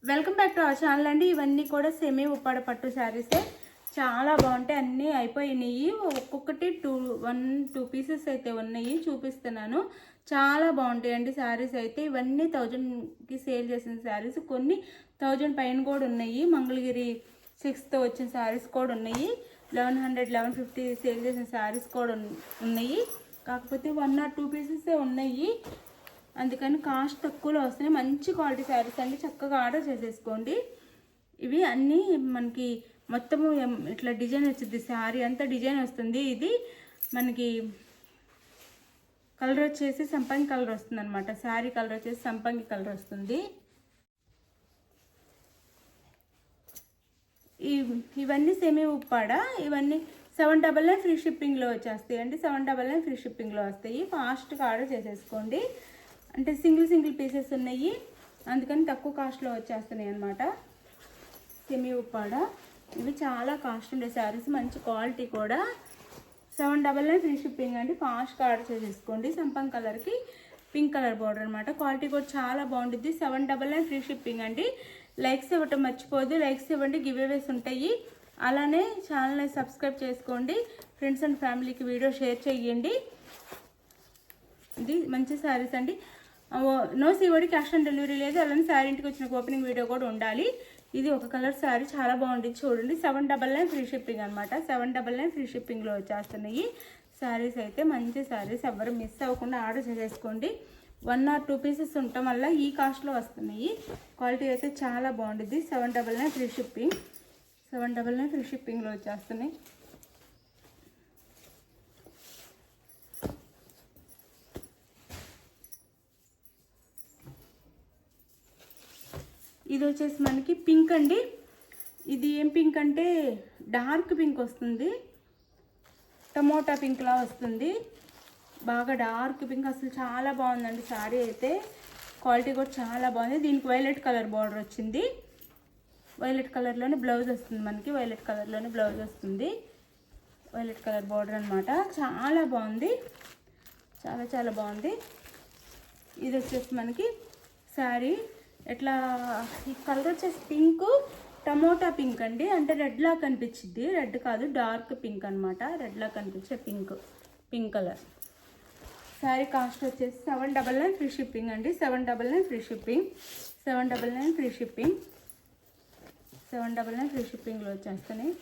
Welcome back to our channel అండి. ఇవన్నీ కూడా సెమీ ఉప్పాడ పట్టు శారీసే. చాలా బాగుంటాయి. అన్నీ అయిపోయినాయి. ఒక్కొక్కటి 2 పీసెస్ అయితే ఉన్నాయి, చూపిస్తున్నాను. చాలా బాగుంటాయి అండి శారీస్ అయితే. ఇవన్నీ 1000కి సేల్ చేసిన శారీస్, కొన్ని 1000 పైన కూడా ఉన్నాయి. మంగళగిరి 6తో వచ్చిన శారీస్ కూడా ఉన్నాయి. 1100 1150 సేల్ చేసిన శారీస్ కూడా ఉన్నాయి. కాకపోతే 1 or 2 పీసెసే ఉన్నాయి, అందుకని కాస్ట్ తక్కువలో వస్తున్నాయి. మంచి క్వాలిటీ శారీస్ అండి, చక్కగా ఆర్డర్ చేసేసుకోండి. ఇవి అన్నీ మనకి మొత్తము ఇట్లా డిజైన్ వచ్చింది, శారీ అంతా డిజైన్ వస్తుంది. ఇది మనకి కలర్ వచ్చేసి సంపంగి కలర్ వస్తుంది అనమాట. శారీ కలర్ వచ్చేసి సంపంగి కలర్ వస్తుంది. ఇవన్నీ సెమీ ఉప్పాడ. ఇవన్నీ 799 ఫ్రీ షిప్పింగ్లో వచ్చేస్తాయి అండి. 799 ఫ్రీ షిప్పింగ్లో వస్తాయి. ఫాస్ట్గా ఆర్డర్ చేసేసుకోండి. అంటే సింగిల్ పీసెస్ ఉన్నాయి, అందుకని తక్కువ కాస్ట్లో వచ్చేస్తున్నాయి అనమాట. సెమీ ఉప్పాడ ఇవి చాలా కాస్ట్ ఉండే శారీస్, మంచి క్వాలిటీ కూడా. 799 ఫ్రీ షిప్పింగ్ అండి. ఫాస్ట్గా ఆర్డర్ చేసేసుకోండి. సంపంగ్ కలర్కి పింక్ కలర్ బార్డర్ అనమాట. క్వాలిటీ కూడా చాలా బాగుంటుంది. 799 ఫ్రీ షిప్పింగ్ అండి. లైక్స్ ఇవ్వటం మర్చిపోద్దు, లైక్స్ ఇవ్వండి. గివ్ అవేస్ ఉంటాయి. అలానే ఛానల్ని సబ్స్క్రైబ్ చేసుకోండి. ఫ్రెండ్స్ అండ్ ఫ్యామిలీకి వీడియో షేర్ చేయండి. ఇది మంచి శారీస్ అండి. No COD, cash on delivery లేదు. అలానే శారీ ఇంటికి వచ్చిన ఓపెనింగ్ వీడియో కూడా ఉండాలి. ఇది ఒక కలర్ శారీ, చాలా బాగుంటుంది చూడండి. 799 ఫ్రీ షిప్పింగ్ అనమాట. 799 ఫ్రీ షిప్పింగ్లో వచ్చేస్తున్నాయి శారీస్ అయితే. మంచి శారీస్, ఎవరు మిస్ అవ్వకుండా ఆర్డర్ చేసేసుకోండి. 1 or 2 పీసెస్ ఉండటం వల్ల ఈ కాస్ట్లో వస్తున్నాయి. క్వాలిటీ అయితే చాలా బాగుంటుంది. 799 ఫ్రీ షిప్పింగ్. 799 ఫ్రీ షిప్పింగ్లో వచ్చేస్తున్నాయి. ఇది వచ్చేసి మనకి పింక్ అండి. ఇది ఏం పింక్ అంటే డార్క్ పింక్ వస్తుంది, టమోటా పింక్లా వస్తుంది. బాగా డార్క్ పింక్, అసలు చాలా బాగుందండి శారీ అయితే. క్వాలిటీ కూడా చాలా బాగుంది. దీనికి వైలెట్ కలర్ బార్డర్ వచ్చింది. వైలెట్ కలర్లోనే బ్లౌజ్ వస్తుంది మనకి. వైలెట్ కలర్లోనే బ్లౌజ్ వస్తుంది. వైలెట్ కలర్ బార్డర్ అనమాట. చాలా బాగుంది, చాలా బాగుంది. ఇది వచ్చేసి మనకి శారీ ఎట్లా, ఈ కలర్ వచ్చేసి పింక్, టమోటా పింక్ అండి. అంటే రెడ్ లా కనిపించింది, రెడ్ కాదు, డార్క్ పింక్ అనమాట. రెడ్ లా కనిపించే పింక్ కలర్. శారీ కాస్ట్ వచ్చేసి 799 ఫ్రీ షిప్పింగ్ అండి. 799 free shipping. 799 free shipping. 799 free షిప్పింగ్లో వచ్చేస్తాయి.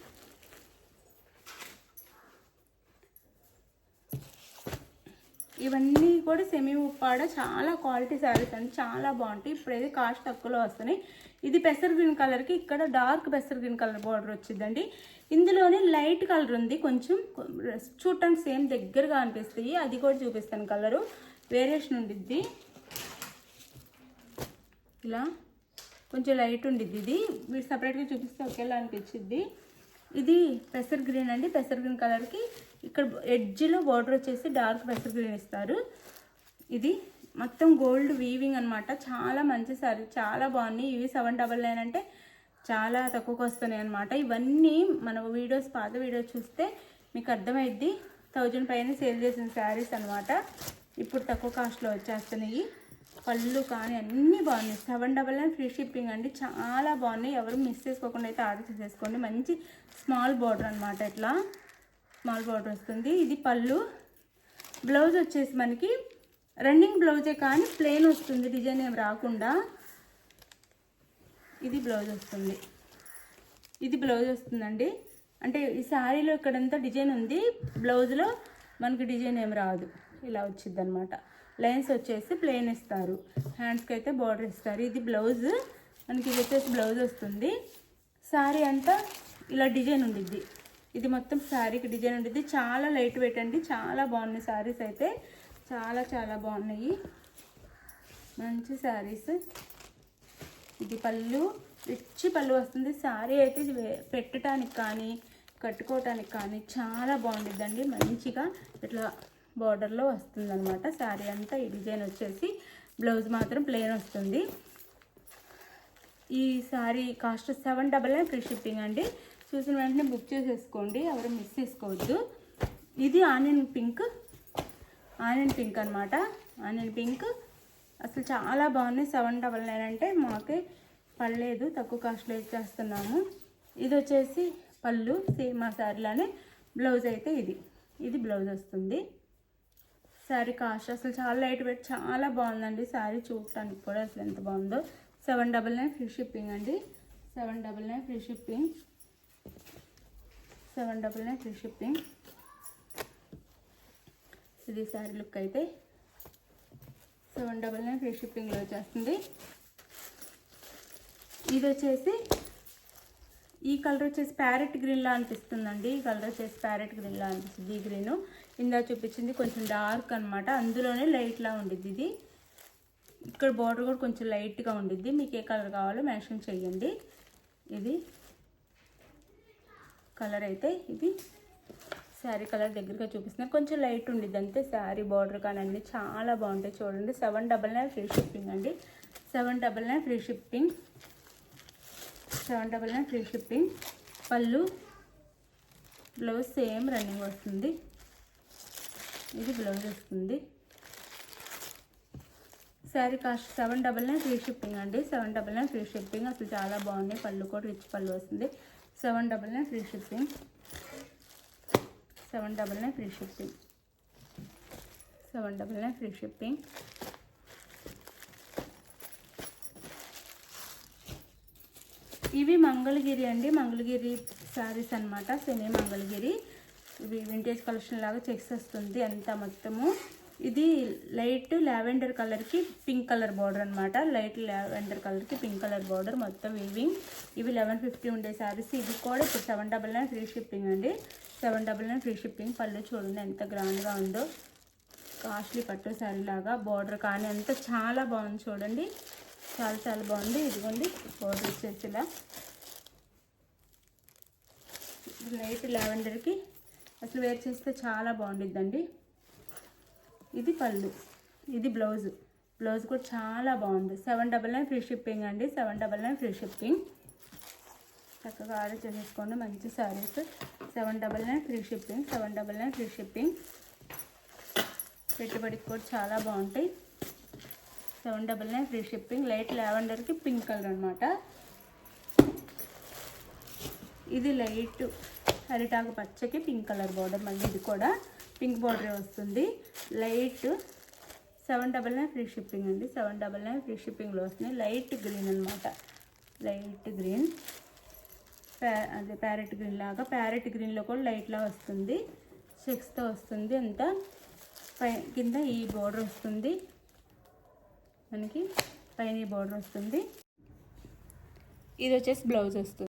ఇవన్నీ కూడా సెమీ ఉప్పాడ, చాలా క్వాలిటీ శారీస్ అండి, చాలా బాగుంటాయి. ఇప్పుడైతే కాస్ట్ తక్కువలో వస్తున్నాయి. ఇది పెసర్ గ్రీన్ కలర్కి ఇక్కడ డార్క్ పెసర్ గ్రీన్ కలర్ బార్డర్ వచ్చిందండి. ఇందులోనే లైట్ కలర్ ఉంది, కొంచెం చూడటానికి సేమ్ దగ్గరగా అనిపిస్తాయి. అది కూడా చూపిస్తాను. కలరు వేరియేషన్ ఉండిద్ది, ఇలా కొంచెం లైట్ ఉండిద్ది. ఇది మీరు సపరేట్గా చూపిస్తే ఒకేలా అనిపించిద్ది. ఇది పెసర్ గ్రీన్ అండి. పెసర్ గ్రీన్ కలర్కి ఇక్కడ ఎడ్జ్లో బార్డర్ వచ్చేసి డార్క్ పెసర్ గ్రీన్ ఇస్తారు. ఇది మొత్తం గోల్డ్ వీవింగ్ అనమాట. చాలా మంచి సారీ, చాలా బాగున్నాయి. ఇవి 799 అంటే చాలా తక్కువకి వస్తున్నాయి అనమాట. ఇవన్నీ మన వీడియోస్, పాత వీడియోస్ చూస్తే మీకు అర్థమైద్ది. 1000 పైన సేల్ చేసిన శారీస్ అనమాట. ఇప్పుడు తక్కువ కాస్ట్లో వచ్చేస్తున్నాయి. పళ్ళు కానీ అన్నీ బాగున్నాయి. 799 ఫ్రీ షిప్పింగ్ అండి. చాలా బాగున్నాయి. ఎవరు మిస్ చేసుకోకుండా అయితే ఆర్డర్ చేసేసుకోండి. మంచి స్మాల్ బార్డర్ అనమాట. ఇట్లా స్మాల్ బార్డర్ వస్తుంది. ఇది పళ్ళు. బ్లౌజ్ వచ్చేసి మనకి రన్నింగ్ బ్లౌజే కానీ ప్లెయిన్ వస్తుంది, డిజైన్ ఏం రాకుండా. ఇది బ్లౌజ్ వస్తుంది. ఇది బ్లౌజ్ వస్తుందండి. అంటే ఈ శారీలో ఇక్కడంతా డిజైన్ ఉంది, బ్లౌజ్లో మనకి డిజైన్ ఏం రాదు. ఇలా వచ్చింది అనమాట. లైన్స్ వచ్చేసి ప్లెయిన్ ఇస్తారు. హ్యాండ్స్కి అయితే బార్డర్ ఇస్తారు. ఇది బ్లౌజ్ మనకి. ఇది వచ్చేసి బ్లౌజ్ వస్తుంది. శారీ అంతా ఇలా డిజైన్ ఉండిద్ది. ఇది మొత్తం శారీకి డిజైన్ ఉండిద్ది. చాలా లైట్ వెయిట్ అండి, చాలా బాగున్నాయి శారీస్ అయితే. చాలా బాగున్నాయి, మంచి శారీస్. ఇది పళ్ళు, రిచ్ పళ్ళు వస్తుంది. శారీ అయితే పెట్టడానికి కానీ కట్టుకోవటానికి కానీ చాలా బాగుండిద్దండి. మంచిగా ఇట్లా బార్డర్లో వస్తుంది అనమాట. శారీ అంతా ఈ డిజైన్ వచ్చేసి, బ్లౌజ్ మాత్రం ప్లెయిన్ వస్తుంది. ఈ శారీ కాస్ట్ 799 ఫ్రీ షిప్పింగ్ అండి. చూసిన వెంటనే బుక్ చేసేసుకోండి, ఎవరు మిస్ చేసుకోవద్దు. ఇది ఆనియన్ పింక్ అనమాట. ఆనియన్ పింక్ అసలు చాలా బాగున్నాయి. 799 అంటే మాకే పడలేదు, తక్కువ కాస్ట్లో ఇచ్చేస్తున్నాము. ఇది వచ్చేసి పళ్ళు, సేమ్ ఆ శారీలానే. బ్లౌజ్ అయితే ఇది బ్లౌజ్ వస్తుంది. శారీ కాస్ట్ అసలు చాలా లైట్ వెయిట్, చాలా బాగుందండి శారీ. చూడటానికి కూడా అసలు ఎంత బాగుందో. 799 ఫ్రీ షిప్పింగ్ అండి. 799 ఫ్రీ షిప్పింగ్. 799 free shipping. ఇది శారీ లుక్ అయితే 799 ఫ్రీ షిప్పింగ్లో వచ్చేస్తుంది. ఇది వచ్చేసి ఈ కలర్ వచ్చేసి ప్యారెట్ గ్రీన్లా అనిపిస్తుందండి. ఈ కలర్ వచ్చేసి ప్యారెట్ గ్రీన్లా అనిపిస్తుంది. ఈ గ్రీను ఇందా చూపించింది కొంచెం డార్క్ అనమాట, అందులోనే లైట్లా ఉండిద్ది. ఇది ఇక్కడ బార్డర్ కూడా కొంచెం లైట్గా ఉండిద్ది. మీకు ఏ కలర్ కావాలో మెన్షన్ చేయండి. ఇది కలర్ అయితే ఇది శారీ కలర్ దగ్గరగా చూపిస్తున్నారు, కొంచెం లైట్ ఉండిద్ది అంతే. శారీ బార్డర్ కానీ అన్నీ చాలా బాగుంటాయి చూడండి. 799 ఫ్రీ షిప్పింగ్ అండి. 799 ఫ్రీ షిప్పింగ్. 799 free shipping. పళ్ళు, బ్లౌజ్ సేమ్ రన్నింగ్ వస్తుంది. ఇది బ్లౌజ్ వస్తుంది. శారీ కాస్ట్ 799 ఫ్రీ షిప్పింగ్ అండి. 799 ఫ్రీ షిప్పింగ్. అసలు చాలా బాగున్నాయి. పళ్ళు కూడా రిచ్ పళ్ళు వస్తుంది. 799 free shipping. 799 free shipping. 799 free shipping. ఇవి మంగళగిరి అండి. మంగళగిరి శారీస్ అనమాట. సెమీ మంగళగిరి. ఇవి వింటేజ్ కలెక్షన్ లాగా చెక్స్ వస్తుంది అంతా మొత్తము. ఇది లైట్ లావెండర్ కలర్కి పింక్ కలర్ బార్డర్ అనమాట. లైట్ లావెండర్ కలర్కి పింక్ కలర్ బార్డర్ మొత్తం వీవింగ్. ఇవి 1150 ఉండే శారీస్. ఇది కూడా ఇప్పుడు 799 ఫ్రీ షిప్పింగ్ అండి. 799 ఫ్రీ షిప్పింగ్. పళ్ళు చూడండి ఎంత గ్రాండ్గా ఉందో. కాస్ట్లీ పట్టు శారీ లాగా బార్డర్ కానీ అంతా చాలా బాగుంది చూడండి. చాలా చాలా బాగుంది. ఇదిగోండి బార్డర్ వచ్చేసి ఇలా లైట్ లావెండర్కి అసలు వేర్ చేస్తే చాలా బాగుండిద్దండి. ఇది పళ్ళు, ఇది బ్లౌజ్. బ్లౌజ్ కూడా చాలా బాగుంది. 799 ఫ్రీ షిప్పింగ్ అండి. 799 ఫ్రీ షిప్పింగ్. చక్కగా ఆర్డర్ చేసేసుకోండి మంచి saris. 799 free shipping. 799 free shipping. పెట్టుబడికి కూడా చాలా బాగుంటాయి. 799 ఫ్రీ షిప్పింగ్. లైట్ లావెండర్కి పింక్ కలర్ అనమాట. ఇది లైట్ అరిటాకు పచ్చకి పింక్ కలర్ బార్డర్. మళ్ళీ ఇది కూడా పింక్ బార్డర్ వస్తుంది. లైట్ 799 ఫ్రీ షిప్పింగ్ అండి. 799 ఫ్రీ షిప్పింగ్లో వస్తుంది. లైట్ గ్రీన్ అనమాట. లైట్ గ్రీన్, అదే ప్యారెట్ గ్రీన్ లాగా. ప్యారెట్ గ్రీన్లో కూడా లైట్లా వస్తుంది. చెక్స్తో వస్తుంది అంతా. కింద ఈ బార్డర్ వస్తుంది మనకి, పైన ఈ బార్డర్ వస్తుంది. ఇది వచ్చేసి బ్లౌజ్ వస్తుంది.